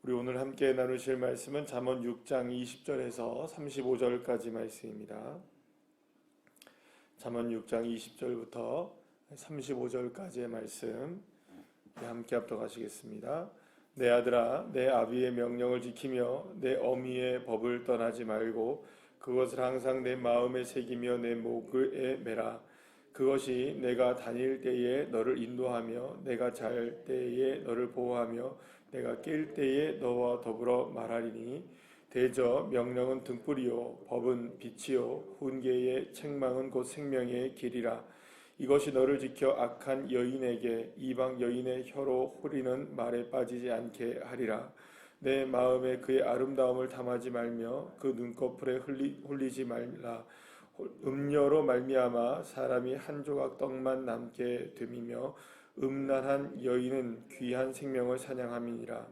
우리 오늘 함께 나누실 말씀은 잠언 6장 20절에서 35절까지 말씀입니다. 잠언 6장 20절부터 35절까지의 말씀 함께 합독하시겠습니다. 내 아들아, 내 아비의 명령을 지키며 내 어미의 법을 떠나지 말고 그것을 항상 내 마음에 새기며 내 목에 매라. 그것이 내가 다닐 때에 너를 인도하며 내가 잘 때에 너를 보호하며 내가 깰 때에 너와 더불어 말하리니. 대저 명령은 등불이요 법은 빛이요 훈계의 책망은 곧 생명의 길이라. 이것이 너를 지켜 악한 여인에게 이방 여인의 혀로 홀리는 말에 빠지지 않게 하리라. 내 마음에 그의 아름다움을 담하지 말며 그 눈꺼풀에 홀리지 말라. 음녀로 말미암아 사람이 한 조각 떡만 남게 됨이며 음란한 여인은 귀한 생명을 사냥함이니라.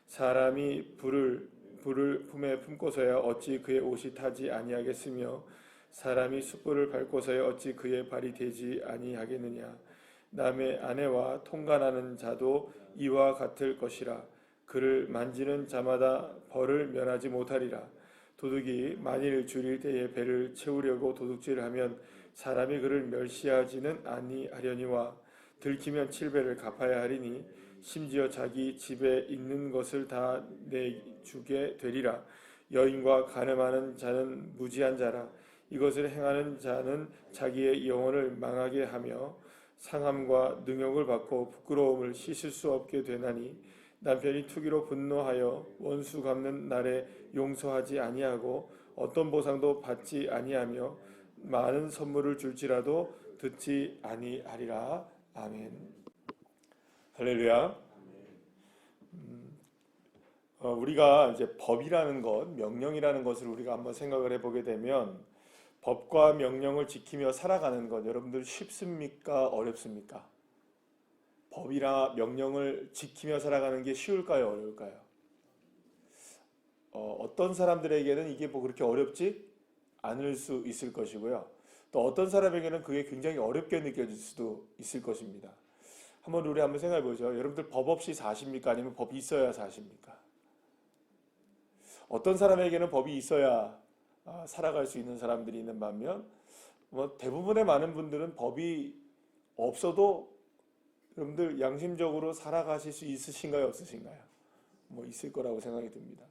사람이 불을 품에 품고서야 어찌 그의 옷이 타지 아니하겠으며 사람이 숯불을 밟고서야 어찌 그의 발이 되지 아니하겠느냐. 남의 아내와 통간하는 자도 이와 같을 것이라. 그를 만지는 자마다 벌을 면하지 못하리라. 도둑이 만일 줄일 때에 배를 채우려고 도둑질하면 사람이 그를 멸시하지는 아니하려니와 들키면 7배를 갚아야 하리니 심지어 자기 집에 있는 것을 다 내주게 되리라. 여인과 간음하는 자는 무지한 자라. 이것을 행하는 자는 자기의 영혼을 망하게 하며 상함과 능욕을 받고 부끄러움을 씻을 수 없게 되나니. 남편이 투기로 분노하여 원수 갚는 날에 용서하지 아니하고 어떤 보상도 받지 아니하며 많은 선물을 줄지라도 듣지 아니하리라. 아멘. 할렐루야. 우리가 이제 법이라는 것, 명령이라는 것을 우리가 한번 생각을 해보게 되면 법과 명령을 지키며 살아가는 것, 여러분들 쉽습니까? 어렵습니까? 법이나 명령을 지키며 살아가는 게 쉬울까요? 어려울까요? 어떤 사람들에게는 이게 뭐 그렇게 어렵지 않을 수 있을 것이고요. 또 어떤 사람에게는 그게 굉장히 어렵게 느껴질 수도 있을 것입니다. 우리 한번 생각해 보죠. 여러분들 법 없이 사십니까? 아니면 법이 있어야 사십니까? 어떤 사람에게는 법이 있어야 살아갈 수 있는 사람들이 있는 반면 대부분의 많은 분들은 법이 없어도 여러분들 양심적으로 살아가실 수 있으신가요? 없으신가요? 있을 거라고 생각이 듭니다.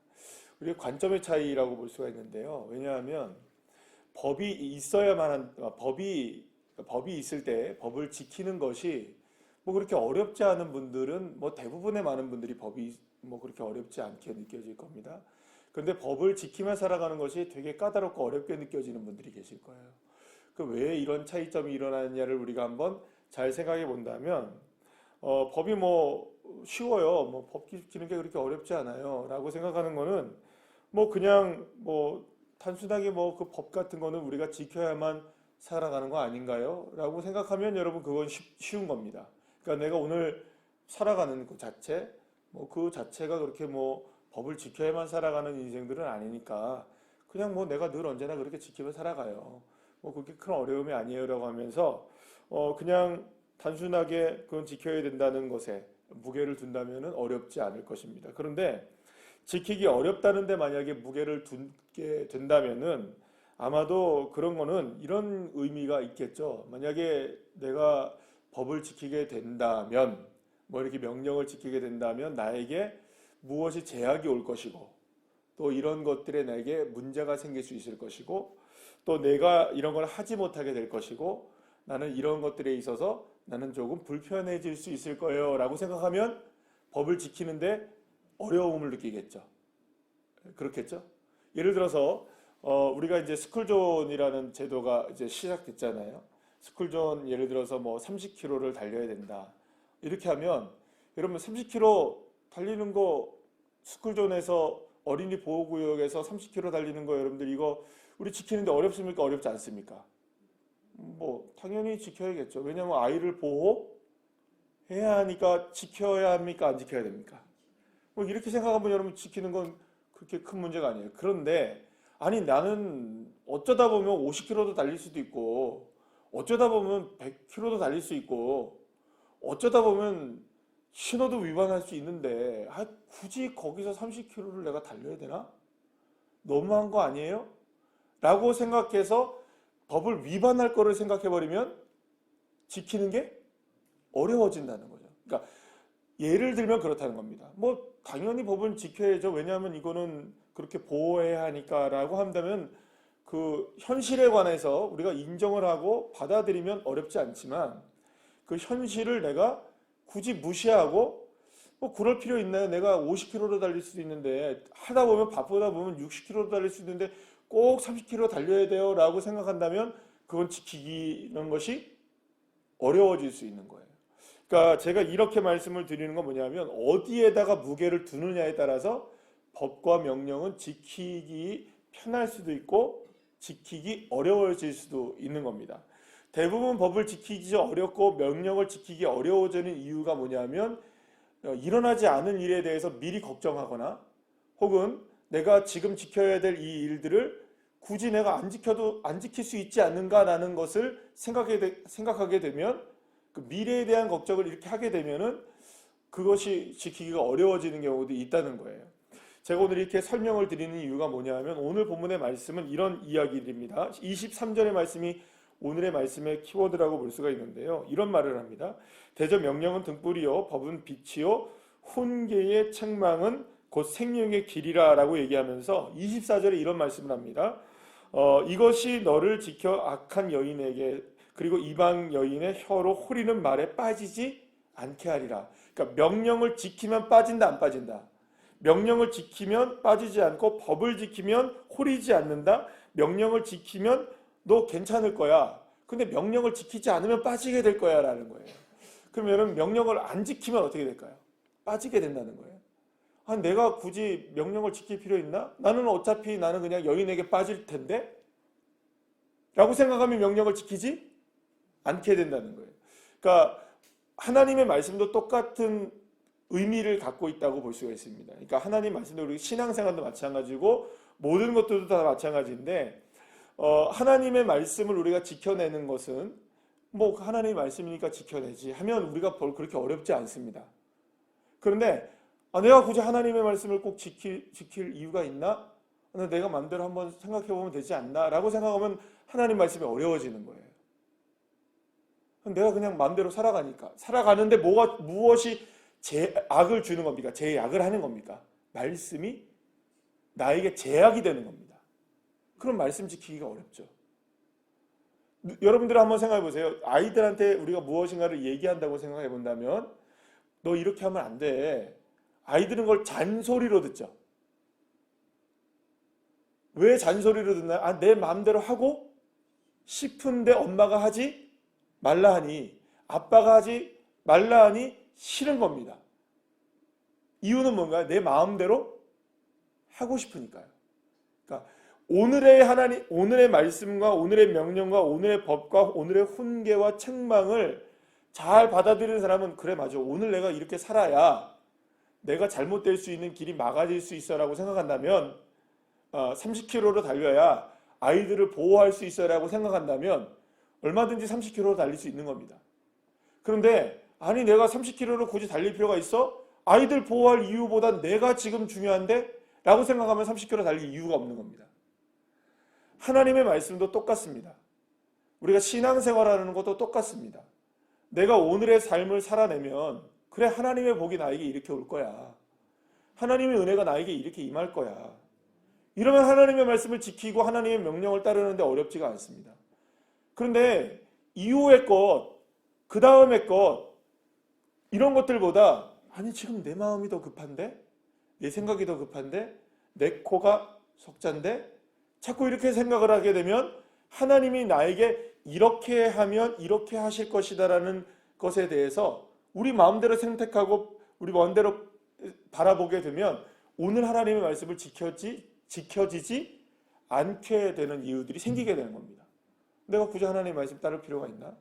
우리의 관점의 차이라고 볼 수가 있는데요. 왜냐하면 법이 있어야만 법이 있을 때 법을 지키는 것이 그렇게 어렵지 않은 분들은 대부분의 많은 분들이 법이 그렇게 어렵지 않게 느껴질 겁니다. 그런데 법을 지키며 살아가는 것이 되게 까다롭고 어렵게 느껴지는 분들이 계실 거예요. 왜 이런 차이점이 일어나느냐를 우리가 한번 잘 생각해 본다면 법이 쉬워요. 법 지키는 게 그렇게 어렵지 않아요. 라고 생각하는 거는 그냥 단순하게 그 법 같은 거는 우리가 지켜야만 살아가는 거 아닌가요? 라고 생각하면 여러분 그건 쉬운 겁니다. 그러니까 내가 오늘 살아가는 그 자체, 그 자체가 그렇게 법을 지켜야만 살아가는 인생들은 아니니까 그냥 내가 늘 언제나 그렇게 지키며 살아가요. 그렇게 큰 어려움이 아니에요라고 하면서 그냥 단순하게 그건 지켜야 된다는 것에 무게를 둔다면 어렵지 않을 것입니다. 그런데 지키기 어렵다는데 만약에 무게를 두게 된다면은 아마도 그런 거는 이런 의미가 있겠죠. 만약에 내가 법을 지키게 된다면, 이렇게 명령을 지키게 된다면 나에게 무엇이 제약이 올 것이고, 또 이런 것들에 나에게 문제가 생길 수 있을 것이고, 또 내가 이런 걸 하지 못하게 될 것이고, 나는 이런 것들에 있어서 나는 조금 불편해질 수 있을 거예요 라고 생각하면 법을 지키는데 어려움을 느끼겠죠. 그렇겠죠? 예를 들어서 우리가 이제 스쿨존이라는 제도가 이제 시작됐잖아요. 스쿨존 예를 들어서 30km를 달려야 된다. 이렇게 하면 여러분 30km 달리는 거 스쿨존에서 어린이 보호구역에서 30km 달리는 거 여러분들 이거 우리 지키는데 어렵습니까? 어렵지 않습니까? 당연히 지켜야겠죠. 왜냐하면 아이를 보호해야 하니까 지켜야 합니까? 안 지켜야 됩니까? 이렇게 생각하면 여러분 지키는 건 그렇게 큰 문제가 아니에요. 그런데 아니 나는 어쩌다 보면 50km도 달릴 수도 있고 어쩌다 보면 100km도 달릴 수 있고 어쩌다 보면 신호도 위반할 수 있는데 굳이 거기서 30km를 내가 달려야 되나? 너무한 거 아니에요? 라고 생각해서 법을 위반할 거를 생각해버리면 지키는 게 어려워진다는 거죠. 그러니까 예를 들면 그렇다는 겁니다. 뭐 당연히 법은 지켜야죠. 왜냐하면 이거는 그렇게 보호해야 하니까라고 한다면 그 현실에 관해서 우리가 인정을 하고 받아들이면 어렵지 않지만 그 현실을 내가 굳이 무시하고 뭐 그럴 필요 있나요? 내가 50km로 달릴 수도 있는데 하다 보면 바쁘다 보면 60km로 달릴 수 있는데 꼭 30km 달려야 돼요 라고 생각한다면 그건 지키는 것이 어려워질 수 있는 거예요. 그러니까 제가 이렇게 말씀을 드리는 건 뭐냐면 어디에다가 무게를 두느냐에 따라서 법과 명령은 지키기 편할 수도 있고 지키기 어려워질 수도 있는 겁니다. 대부분 법을 지키기 어렵고 명령을 지키기 어려워지는 이유가 뭐냐면 일어나지 않은 일에 대해서 미리 걱정하거나 혹은 내가 지금 지켜야 될 이 일들을 굳이 내가 안 지켜도 안 지킬 수 있지 않는가라는 것을 생각하게 되면 그 미래에 대한 걱정을 이렇게 하게 되면은 그것이 지키기가 어려워지는 경우도 있다는 거예요. 제가 오늘 이렇게 설명을 드리는 이유가 뭐냐면 오늘 본문의 말씀은 이런 이야기입니다. 23절의 말씀이 오늘의 말씀의 키워드라고 볼 수가 있는데요. 이런 말을 합니다. 대저 명령은 등불이요 법은 빛이요 훈계의 책망은 곧 생명의 길이라 라고 얘기하면서 24절에 이런 말씀을 합니다. 이것이 너를 지켜 악한 여인에게 그리고 이방 여인의 혀로 호리는 말에 빠지지 않게 하리라. 그러니까 명령을 지키면 빠진다 안 빠진다. 명령을 지키면 빠지지 않고 법을 지키면 호리지 않는다. 명령을 지키면 너 괜찮을 거야. 근데 명령을 지키지 않으면 빠지게 될 거야 라는 거예요. 그러면 명령을 안 지키면 어떻게 될까요? 빠지게 된다는 거예요. 내가 굳이 명령을 지킬 필요 있나? 나는 어차피 나는 그냥 여인에게 빠질 텐데? 라고 생각하면 명령을 지키지 않게 된다는 거예요. 그러니까 하나님의 말씀도 똑같은 의미를 갖고 있다고 볼 수가 있습니다. 그러니까 하나님 말씀도 우리 신앙생활도 마찬가지고 모든 것들도 다 마찬가지인데 하나님의 말씀을 우리가 지켜내는 것은 뭐 하나님의 말씀이니까 지켜내지 하면 우리가 그렇게 어렵지 않습니다. 그런데 내가 굳이 하나님의 말씀을 꼭 지킬 이유가 있나? 내가 마음대로 한번 생각해보면 되지 않나? 라고 생각하면 하나님 말씀이 어려워지는 거예요. 내가 그냥 마음대로 살아가니까 살아가는데 무엇이 제약을 주는 겁니까? 제약을 하는 겁니까? 말씀이 나에게 제약이 되는 겁니다. 그럼 말씀 지키기가 어렵죠. 여러분들 한번 생각해 보세요. 아이들한테 우리가 무엇인가를 얘기한다고 생각해 본다면 너 이렇게 하면 안 돼. 아이들은 그걸 잔소리로 듣죠. 왜 잔소리로 듣나요? 내 마음대로 하고 싶은데 엄마가 하지 말라 하니 아빠가 하지 말라 하니 싫은 겁니다. 이유는 뭔가요? 내 마음대로 하고 싶으니까요. 그러니까 오늘의 말씀과 오늘의 명령과 오늘의 법과 오늘의 훈계와 책망을 잘 받아들이는 사람은 그래 맞아. 오늘 내가 이렇게 살아야 내가 잘못될 수 있는 길이 막아질 수 있어라고 생각한다면 30km로 달려야 아이들을 보호할 수 있어라고 생각한다면 얼마든지 30km로 달릴 수 있는 겁니다. 그런데 내가 30km로 굳이 달릴 필요가 있어? 아이들 보호할 이유보다 내가 지금 중요한데? 라고 생각하면 30km 달릴 이유가 없는 겁니다. 하나님의 말씀도 똑같습니다. 우리가 신앙생활하는 것도 똑같습니다. 내가 오늘의 삶을 살아내면 그래 하나님의 복이 나에게 이렇게 올 거야. 하나님의 은혜가 나에게 이렇게 임할 거야. 이러면 하나님의 말씀을 지키고 하나님의 명령을 따르는데 어렵지가 않습니다. 그런데 이후의 것, 그 다음의 것 이런 것들보다 지금 내 마음이 더 급한데? 내 생각이 더 급한데? 내 코가 석잔데? 자꾸 이렇게 생각을 하게 되면 하나님이 나에게 이렇게 하면 이렇게 하실 것이다라는 것에 대해서 우리 마음대로 선택하고 우리 마음대로 바라보게 되면 오늘 하나님의 말씀을 지켜지지 않게 되는 이유들이 생기게 되는 겁니다. 내가 굳이 하나님의 말씀 따를 필요가 있나?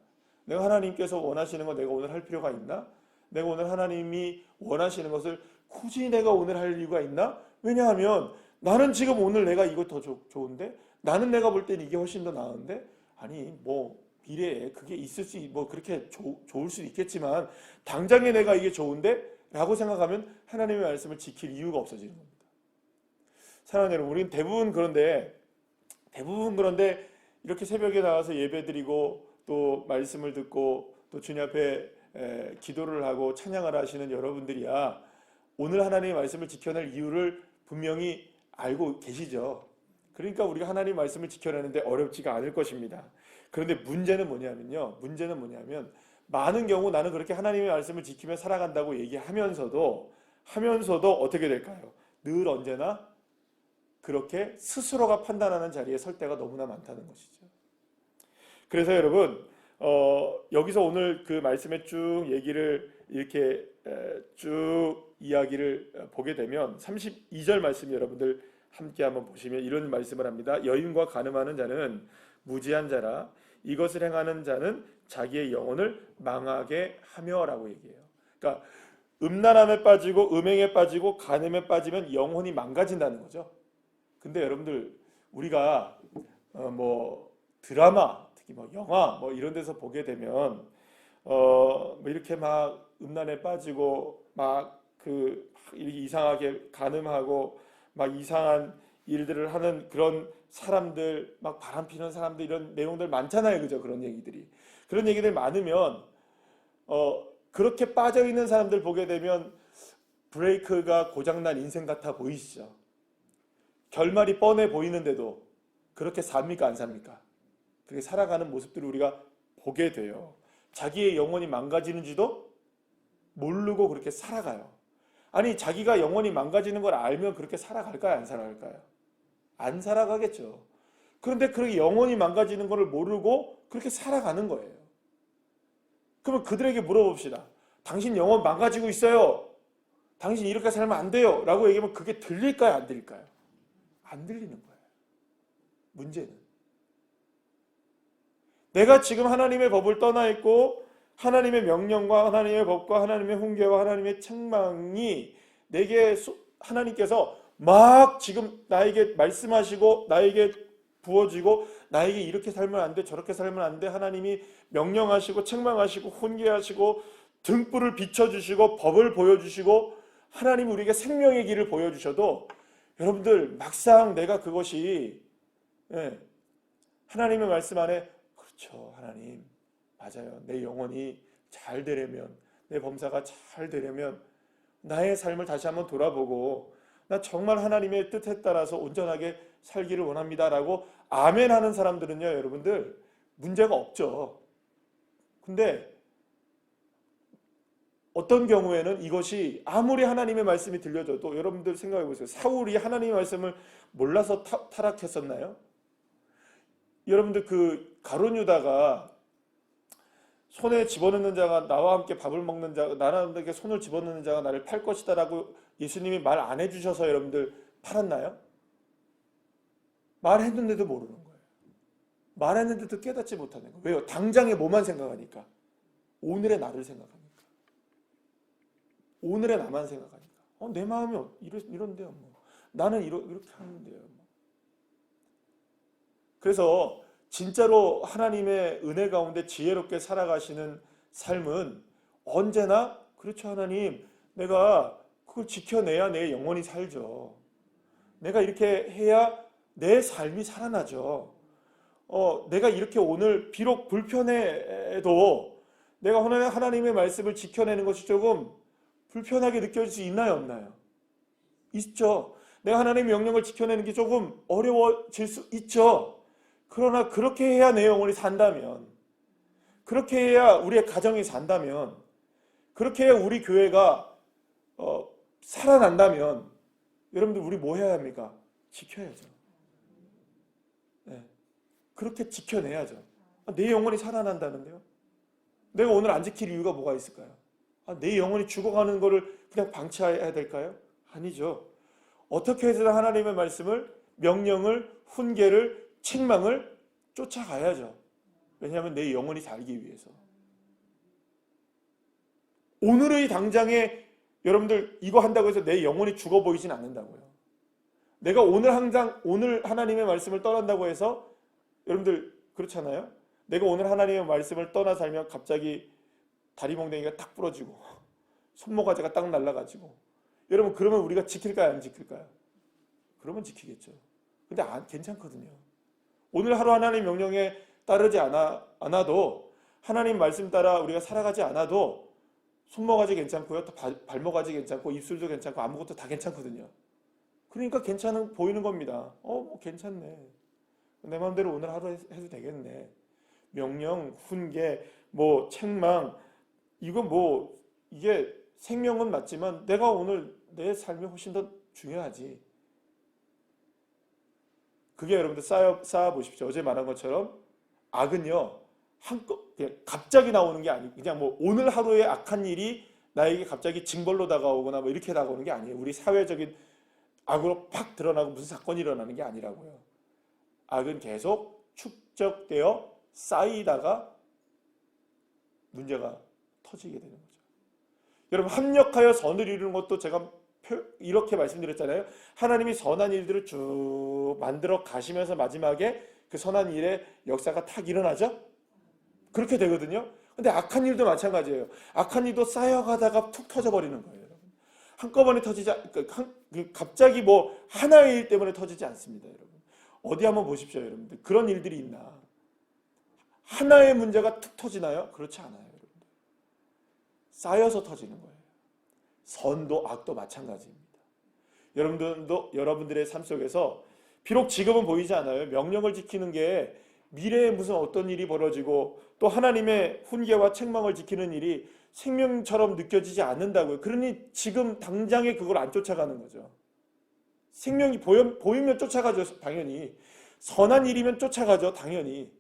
내가 하나님께서 원하시는 거 내가 오늘 할 필요가 있나? 내가 오늘 하나님이 원하시는 것을 굳이 내가 오늘 할 이유가 있나? 왜냐하면 나는 지금 오늘 내가 이거 더 좋은데? 나는 내가 볼 땐 이게 훨씬 더 나은데? 미래에 그게 있을 수, 뭐 그렇게 좋을 수도 있겠지만 당장에 내가 이게 좋은데? 라고 생각하면 하나님의 말씀을 지킬 이유가 없어지는 겁니다. 사랑하는 여러분, 우리는 대부분 그런데 이렇게 새벽에 나와서 예배드리고 또 말씀을 듣고 또 주님 앞에 기도를 하고 찬양을 하시는 여러분들이야 오늘 하나님의 말씀을 지켜낼 이유를 분명히 알고 계시죠. 그러니까 우리가 하나님의 말씀을 지켜내는데 어렵지가 않을 것입니다. 그런데 문제는 뭐냐면 많은 경우 나는 그렇게 하나님의 말씀을 지키며 살아간다고 얘기하면서도 어떻게 될까요? 늘 언제나 그렇게 스스로가 판단하는 자리에 설 때가 너무나 많다는 것이죠. 그래서 여러분 여기서 오늘 그 말씀에 쭉 얘기를 이렇게 쭉 이야기를 보게 되면 32절 말씀 여러분들 함께 한번 보시면 이런 말씀을 합니다. 여인과 간음하는 자는 무지한 자라 이것을 행하는 자는 자기의 영혼을 망하게 하며라고 얘기해요. 그러니까 음란함에 빠지고 음행에 빠지고 간음에 빠지면 영혼이 망가진다는 거죠. 근데 여러분들 우리가 뭐 드라마 특히 뭐 영화 뭐 이런 데서 보게 되면 뭐 이렇게 막 음란에 빠지고 막 이렇게 이상하게 간음하고 막 이상한 일들을 하는 그런 사람들 막 바람피는 사람들 이런 내용들 많잖아요. 그죠? 그런 얘기들 많으면 그렇게 빠져 있는 사람들 보게 되면 브레이크가 고장난 인생 같아 보이시죠? 결말이 뻔해 보이는데도 그렇게 삽니까? 안 삽니까? 그렇게 살아가는 모습들을 우리가 보게 돼요. 자기의 영혼이 망가지는지도 모르고 그렇게 살아가요. 아니 자기가 영혼이 망가지는 걸 알면 그렇게 살아갈까요? 안 살아갈까요? 안 살아가겠죠. 그런데 그렇게 영혼이 망가지는 걸 모르고 그렇게 살아가는 거예요. 그러면 그들에게 물어봅시다. 당신 영혼 망가지고 있어요. 당신 이렇게 살면 안 돼요. 라고 얘기하면 그게 들릴까요? 안 들릴까요? 안 들리는 거예요. 문제는 내가 지금 하나님의 법을 떠나 있고 하나님의 명령과 하나님의 법과 하나님의 훈계와 하나님의 책망이 내게 하나님께서 막 지금 나에게 말씀하시고 나에게 부어지고 나에게 이렇게 살면 안 돼 저렇게 살면 안 돼 하나님이 명령하시고 책망하시고 훈계하시고 등불을 비춰주시고 법을 보여주시고 하나님 우리에게 생명의 길을 보여주셔도 여러분들 막상 내가 그것이 하나님의 말씀 안에 그렇죠 하나님 맞아요 내 영혼이 잘 되려면 내 범사가 잘 되려면 나의 삶을 다시 한번 돌아보고 나 정말 하나님의 뜻에 따라서 온전하게 살기를 원합니다 라고 아멘 하는 사람들은요 여러분들 문제가 없죠. 근데 어떤 경우에는 이것이 아무리 하나님의 말씀이 들려줘도 여러분들 생각해 보세요. 사울이 하나님의 말씀을 몰라서 타락했었나요? 여러분들 그 가룟 유다가 손에 집어넣는 자가 나와 함께 밥을 먹는 자가 나라에게 손을 집어넣는 자가 나를 팔 것이다 라고 예수님이 말 안 해주셔서 여러분들 팔았나요? 말했는데도 모르는 거예요. 말했는데도 깨닫지 못하는 거예요. 왜요? 당장에 뭐만 생각하니까. 오늘의 나를 생각하니까. 오늘의 나만 생각하니까. 내 마음이 이런데요. 뭐. 나는 이렇게 하는데요. 뭐. 그래서 진짜로 하나님의 은혜 가운데 지혜롭게 살아가시는 삶은 언제나 그렇죠 하나님 내가 그걸 지켜내야 내 영혼이 살죠. 내가 이렇게 해야 내 삶이 살아나죠. 내가 이렇게 오늘 비록 불편해도 내가 하나님의 말씀을 지켜내는 것이 조금 불편하게 느껴질 수 있나요? 없나요? 있죠. 내가 하나님의 명령을 지켜내는 게 조금 어려워질 수 있죠. 그러나 그렇게 해야 내 영혼이 산다면 그렇게 해야 우리의 가정이 산다면 그렇게 해야 우리 교회가 살아난다면 여러분들 우리 뭐 해야 합니까? 지켜야죠. 네. 그렇게 지켜내야죠. 내 영혼이 살아난다는데요? 내가 오늘 안 지킬 이유가 뭐가 있을까요? 내 영혼이 죽어가는 거를 그냥 방치해야 될까요? 아니죠. 어떻게 해서든 하나님의 말씀을 명령을 훈계를 책망을 쫓아가야죠. 왜냐하면 내 영혼이 살기 위해서. 오늘의 당장에 여러분들 이거 한다고 해서 내 영혼이 죽어 보이진 않는다고요. 내가 오늘 하나님의 말씀을 떠난다고 해서 여러분들 그렇잖아요. 내가 오늘 하나님의 말씀을 떠나 살면 갑자기 다리 몽둥이가 딱 부러지고 손모가지가 딱 날아가지고, 여러분 그러면 우리가 지킬까요, 안 지킬까요? 그러면 지키겠죠. 근데 괜찮거든요. 오늘 하루 하나님 명령에 따르지 않아도, 하나님 말씀 따라 우리가 살아가지 않아도 손모가지 괜찮고요, 또 발모가지 괜찮고 입술도 괜찮고 아무것도 다 괜찮거든요. 그러니까 괜찮은 보이는 겁니다. 뭐 괜찮네. 내 마음대로 오늘 하루 해도 되겠네. 명령, 훈계, 뭐 책망, 이거 뭐 이게 생명은 맞지만 내가 오늘 내 삶이 훨씬 더 중요하지. 그게 여러분들 쌓아 보십시오. 어제 말한 것처럼 악은요, 그냥 갑자기 나오는 게 아니고, 그냥 뭐 오늘 하루의 악한 일이 나에게 갑자기 징벌로 다가오거나 뭐 이렇게 다가오는 게 아니에요. 우리 사회적인 악으로 팍 드러나고 무슨 사건이 일어나는 게 아니라고요. 악은 계속 축적되어 쌓이다가 문제가 터지게 되는 거죠. 여러분, 합력하여 선을 이루는 것도 제가 이렇게 말씀드렸잖아요. 하나님이 선한 일들을 쭉 만들어 가시면서 마지막에 그 선한 일의 역사가 탁 일어나죠. 그렇게 되거든요. 근데 악한 일도 마찬가지예요. 악한 일도 쌓여가다가 툭 터져버리는 거예요. 여러분. 한꺼번에 갑자기 뭐 하나의 일 때문에 터지지 않습니다. 여러분. 어디 한번 보십시오. 여러분들. 그런 일들이 있나? 하나의 문제가 툭 터지나요? 그렇지 않아요. 여러분들. 쌓여서 터지는 거예요. 선도 악도 마찬가지입니다. 여러분들의 삶 속에서 비록 지금은 보이지 않아요. 명령을 지키는 게 미래에 무슨 어떤 일이 벌어지고 또 하나님의 훈계와 책망을 지키는 일이 생명처럼 느껴지지 않는다고요. 그러니 지금 당장에 그걸 안 쫓아가는 거죠. 생명이 보이면 쫓아가죠. 당연히. 선한 일이면 쫓아가죠. 당연히.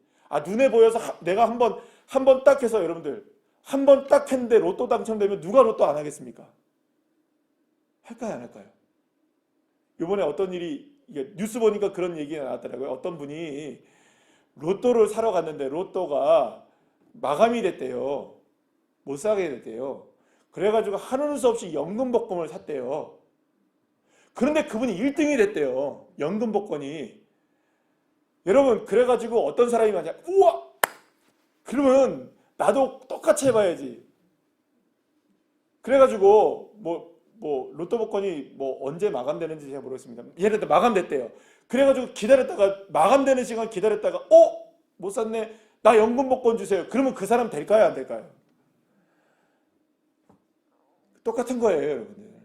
눈에 보여서 내가 한번 딱 해서, 여러분들 한 번 딱 했는데 로또 당첨되면 누가 로또 안 하겠습니까? 할까요, 안 할까요? 이번에 어떤 일이, 이게 뉴스 보니까 그런 얘기가 나왔더라고요. 어떤 분이 로또를 사러 갔는데 로또가 마감이 됐대요. 못 사게 됐대요. 그래가지고 하는 수 없이 연금복권을 샀대요. 그런데 그분이 1등이 됐대요. 연금복권이. 여러분, 그래가지고 어떤 사람이 말이야, 우와! 그러면 나도 똑같이 해봐야지. 그래가지고 로또 복권이 언제 마감되는지 제가 모르겠습니다. 예를 들어 마감됐대요. 그래가지고 기다렸다가, 마감되는 시간 기다렸다가 못 샀네. 나 연금 복권 주세요. 그러면 그 사람 될까요, 안 될까요? 똑같은 거예요, 여러분들.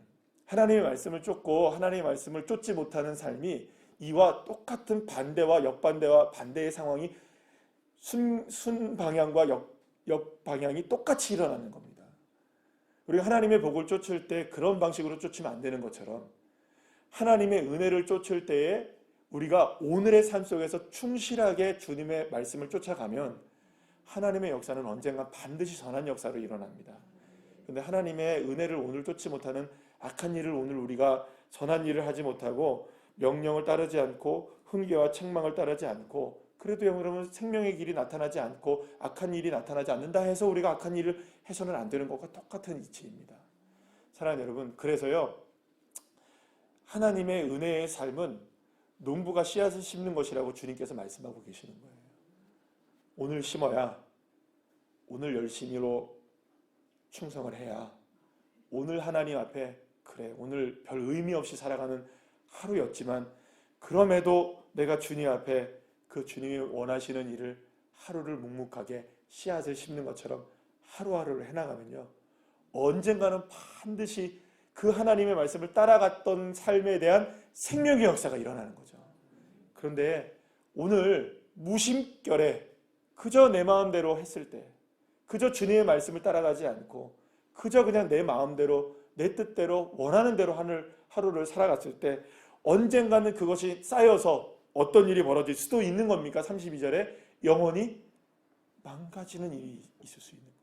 하나님의 말씀을 쫓고 하나님의 말씀을 쫓지 못하는 삶이 이와 똑같은 반대와 역반대와 반대의 상황이 순방향과 역방향이 똑같이 일어나는 겁니다. 우리가 하나님의 복을 쫓을 때 그런 방식으로 쫓으면 안 되는 것처럼, 하나님의 은혜를 쫓을 때에 우리가 오늘의 삶 속에서 충실하게 주님의 말씀을 쫓아가면 하나님의 역사는 언젠가 반드시 선한 역사로 일어납니다. 그런데 하나님의 은혜를 오늘 쫓지 못하는, 악한 일을 오늘 우리가 선한 일을 하지 못하고 명령을 따르지 않고 훈계와 책망을 따르지 않고, 그래도 여러분 생명의 길이 나타나지 않고 악한 일이 나타나지 않는다 해서 우리가 악한 일을 해서는 안 되는 것과 똑같은 이치입니다. 사랑하는 여러분, 그래서요, 하나님의 은혜의 삶은 농부가 씨앗을 심는 것이라고 주님께서 말씀하고 계시는 거예요. 오늘 심어야 오늘 열심히로 충성을 해야 오늘 하나님 앞에, 그래 오늘 별 의미 없이 살아가는 하루였지만 그럼에도 내가 주님 앞에 그 주님이 원하시는 일을 하루를 묵묵하게 씨앗을 심는 것처럼 하루하루를 해나가면요, 언젠가는 반드시 그 하나님의 말씀을 따라갔던 삶에 대한 생명의 역사가 일어나는 거죠. 그런데 오늘 무심결에 그저 내 마음대로 했을 때, 그저 주님의 말씀을 따라가지 않고 그저 그냥 내 마음대로 내 뜻대로 원하는 대로 하루를 살아갔을 때 언젠가는 그것이 쌓여서 어떤 일이 벌어질 수도 있는 겁니까? 32절에 영원히 망가지는 일이 있을 수 있는 거예요.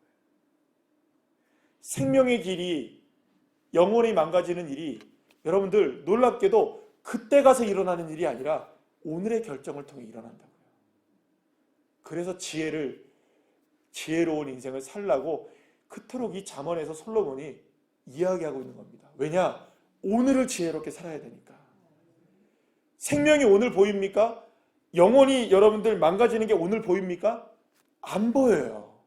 생명의 길이 영원히 망가지는 일이 여러분들 놀랍게도 그때 가서 일어나는 일이 아니라 오늘의 결정을 통해 일어난다고요. 그래서 지혜로운 인생을 살라고 그토록 이 잠언에서 솔로몬이 이야기하고 있는 겁니다. 왜냐? 오늘을 지혜롭게 살아야 되니까. 생명이 오늘 보입니까? 영원히 여러분들 망가지는 게 오늘 보입니까? 안 보여요.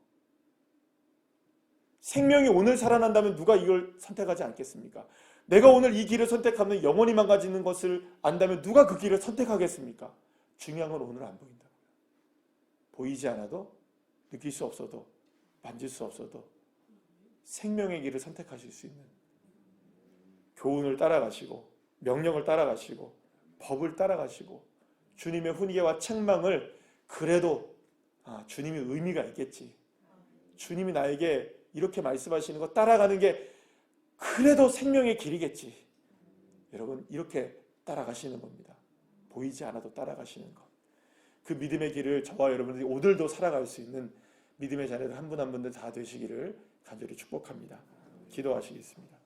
생명이 오늘 살아난다면 누가 이걸 선택하지 않겠습니까? 내가 오늘 이 길을 선택하면 영원히 망가지는 것을 안다면 누가 그 길을 선택하겠습니까? 중요한 건 오늘 안 보인다고요. 보이지 않아도, 느낄 수 없어도, 만질 수 없어도 생명의 길을 선택하실 수 있는, 교훈을 따라가시고 명령을 따라가시고 법을 따라가시고 주님의 훈계와 책망을 그래도 주님이 의미가 있겠지, 주님이 나에게 이렇게 말씀하시는 거 따라가는 게 그래도 생명의 길이겠지, 여러분 이렇게 따라가시는 겁니다. 보이지 않아도 따라가시는 것. 그 믿음의 길을 저와 여러분들이 오늘도 살아갈 수 있는 믿음의 자녀들 한 분 한 분들 다 되시기를 간절히 축복합니다. 기도하시겠습니다.